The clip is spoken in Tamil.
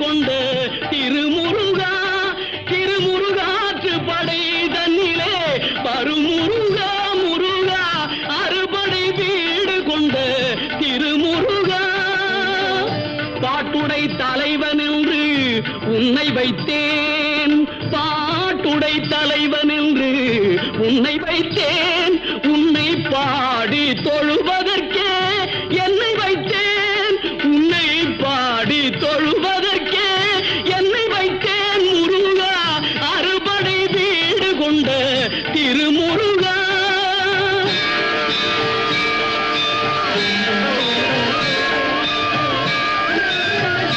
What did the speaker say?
கொண்ட திருமுருகா திருமுருகாற்று படை தன்னிலே வருமுருகா முருகா அறுபடை வீடு கொண்ட திருமுருகா பாட்டுடை தலைவன் என்று உன்னை வைத்தேன் பாட்டுடை தலைவன் என்று உன்னை வைத்தேன் உன்னை பாடி தொழுவதற்கே என்னை வைத்தேன் உன்னை பாடி தொழுவ